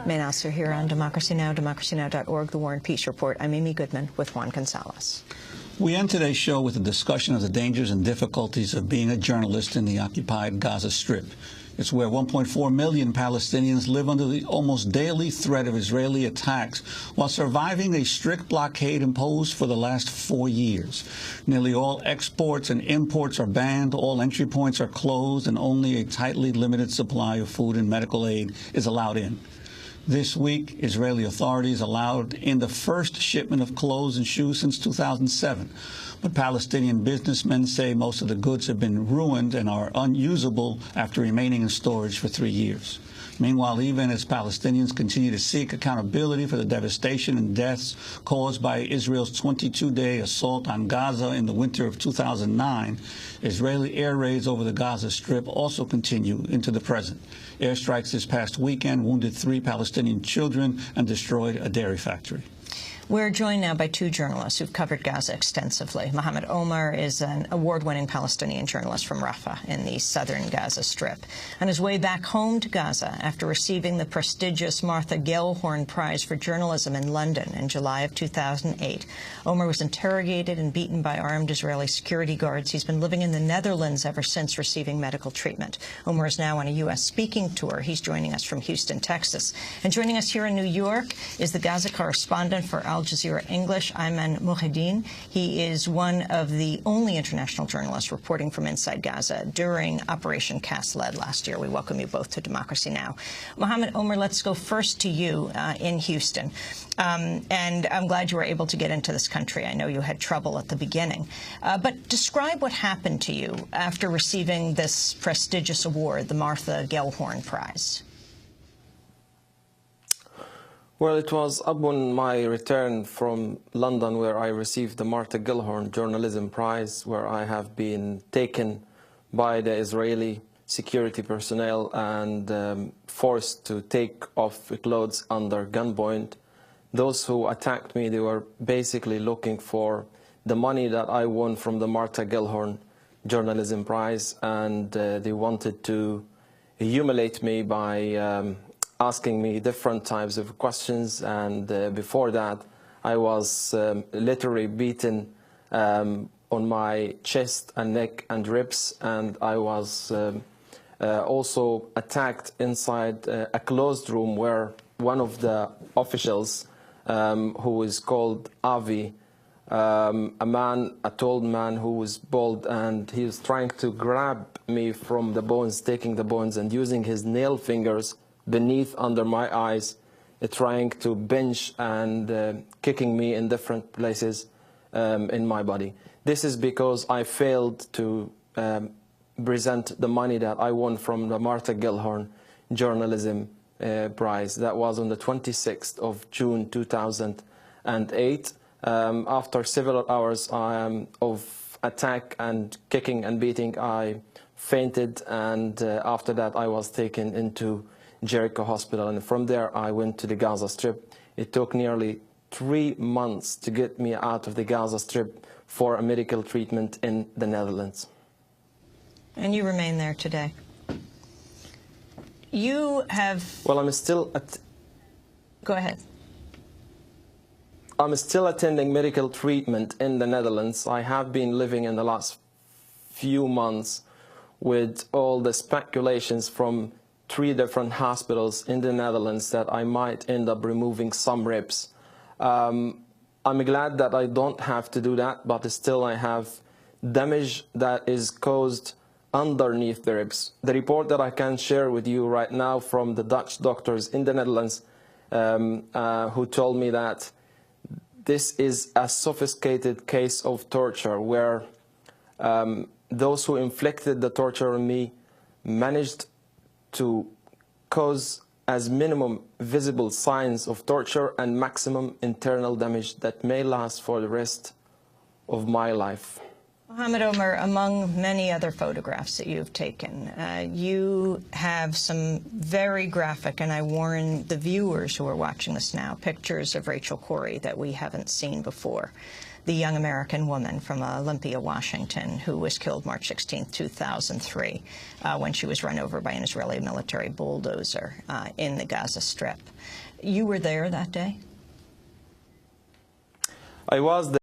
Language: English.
Main Answer here on Democracy Now!, democracynow.org, The War and Peace Report. I'm Amy Goodman with Juan Gonzalez. We end today's show with a discussion of the dangers and difficulties of being a journalist in the occupied Gaza Strip. It's where 1.4 million Palestinians live under the almost daily threat of Israeli attacks while surviving a strict blockade imposed for the last 4 years. Nearly all exports and imports are banned, all entry points are closed, and only a tightly limited supply of food and medical aid is allowed in. This week, Israeli authorities allowed in the first shipment of clothes and shoes since 2007. But Palestinian businessmen say most of the goods have been ruined and are unusable after remaining in storage for 3 years. Meanwhile, even as Palestinians continue to seek accountability for the devastation and deaths caused by Israel's 22-day assault on Gaza in the winter of 2009, Israeli air raids over the Gaza Strip also continue into the present. Airstrikes this past weekend wounded 3 Palestinian children and destroyed a dairy factory. We're joined now by 2 journalists who've covered Gaza extensively. Mohammed Omer is an award-winning Palestinian journalist from Rafah in the southern Gaza Strip. On his way back home to Gaza after receiving the prestigious Martha Gellhorn Prize for Journalism in London in July of 2008, Omer was interrogated and beaten by armed Israeli security guards. He's been living in the Netherlands ever since receiving medical treatment. Omer is now on a U.S. speaking tour. He's joining us from Houston, Texas. And joining us here in New York is the Gaza correspondent for Jazeera English, Ayman Mohyeldin. He is one of the only international journalists reporting from inside Gaza during Operation Cast Lead last year. We welcome you both to Democracy Now! Mohammed Omer, let's go first to you in Houston. And I'm glad you were able to get into this country. I know you had trouble at the beginning. But describe what happened to you after receiving this prestigious award, the Martha Gellhorn Prize. Well, it was upon my return from London where I received the Martha Gellhorn Journalism Prize, where I have been taken by the Israeli security personnel and forced to take off clothes under gunpoint. Those who attacked me, they were basically looking for the money that I won from the Martha Gellhorn Journalism Prize, and they wanted to humiliate me by asking me different types of questions, and before that I was literally beaten on my chest and neck and ribs, and I was also attacked inside a closed room where one of the officials, who is called Avi, a tall man who was bald, and he was trying to grab me from the bones, taking the bones and using his nail fingers beneath under my eyes, trying to pinch and kicking me in different places in my body. This is because I failed to present the money that I won from the Martha Gellhorn Journalism Prize. That was on the 26th of June 2008. After several hours of attack and kicking and beating, I fainted, and after that I was taken into Jericho Hospital, and from there I went to the Gaza Strip. It took nearly 3 months to get me out of the Gaza Strip for a medical treatment in the Netherlands. And you remain there today. You have... Well, I'm still... Go ahead. I'm still attending medical treatment in the Netherlands. I have been living in the last few months with all the speculations from 3 different hospitals in the Netherlands that I might end up removing some ribs. I'm glad that I don't have to do that, but still I have damage that is caused underneath the ribs. The report that I can share with you right now from the Dutch doctors in the Netherlands, who told me that this is a sophisticated case of torture where those who inflicted the torture on me managed to cause as minimum visible signs of torture and maximum internal damage that may last for the rest of my life. Mohammed Omer, among many other photographs that you've taken, you have some very graphic, and I warn the viewers who are watching this now, pictures of Rachel Corrie that we haven't seen before. the young American woman from Olympia, Washington, who was killed March 16, 2003, when she was run over by an Israeli military bulldozer in the Gaza Strip. You were there that day? I was there.